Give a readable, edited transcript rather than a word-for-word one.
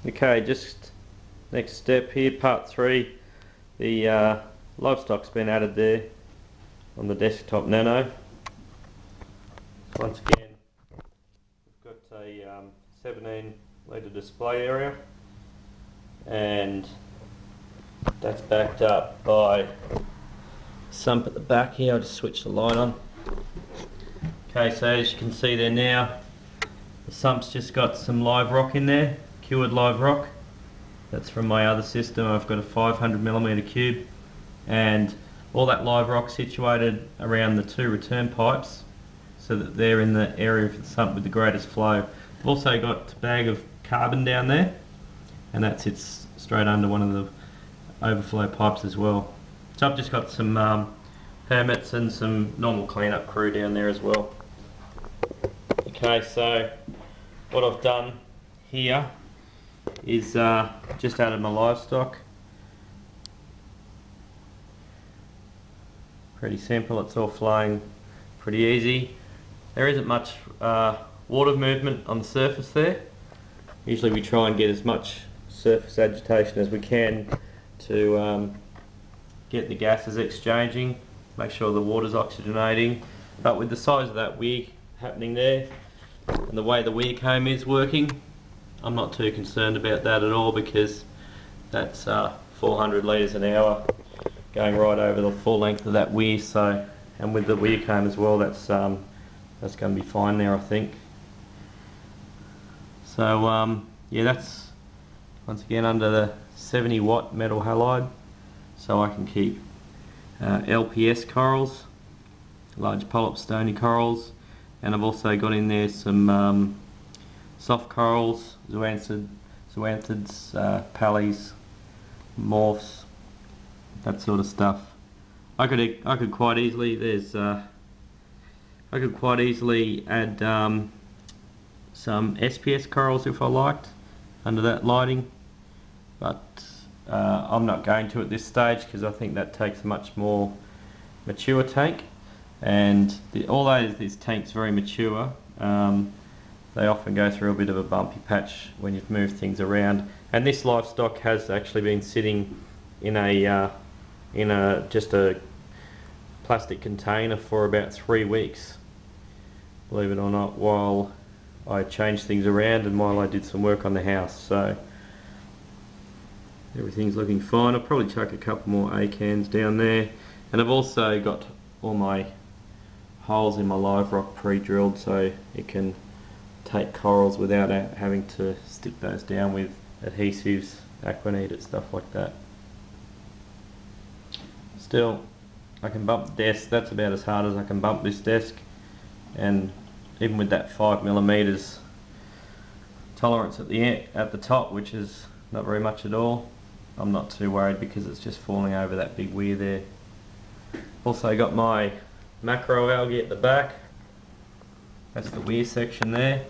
Okay, just next step here, part 3. The livestock's been added there on the desktop nano. Once again, we've got a 17 litre display area, and that's backed up by a sump at the back here. I'll just switch the light on. Okay, so as you can see there now, the sump's just got some live rock in there, cured live rock. That's from my other system. I've got a 500mm cube, and all that live rock situated around the 2 return pipes so that they're in the area of the sump with the greatest flow. I've also got a bag of carbon down there, and that sits straight under one of the overflow pipes as well. So I've just got some permits and some normal cleanup crew down there as well. Okay, so what I've done here is just added my livestock. Pretty simple, it's all flowing pretty easy. There isn't much water movement on the surface there. Usually we try and get as much surface agitation as we can to get the gases exchanging, make sure the water's oxygenating. But with the size of that weir happening there and the way the weir comb is working, I'm not too concerned about that at all, because that's 400 litres an hour going right over the full length of that weir. So, and with the weir comb as well, that's going to be fine there, I think. So yeah, that's once again under the 70-watt metal halide, so I can keep LPS corals, large polyp stony corals, and I've also got in there some soft corals, zoanthids, pallies, morphs, that sort of stuff. I could quite easily add some SPS corals if I liked under that lighting, but I'm not going to at this stage, because I think that takes a much more mature tank, and although this tank's very mature, they often go through a bit of a bumpy patch when you've moved things around. And this livestock has actually been sitting in just a plastic container for about 3 weeks, believe it or not, while I changed things around and while I did some work on the house. So everything's looking fine. I'll probably chuck a couple more A-cans down there, and I've also got all my holes in my live rock pre-drilled so it can take corals without having to stick those down with adhesives, aquaneated, stuff like that. Still, I can bump the desk. That's about as hard as I can bump this desk, and even with that 5mm tolerance at the top, which is not very much at all, I'm not too worried, because it's just falling over that big weir there. Also got my macroalgae at the back. That's the weir section there.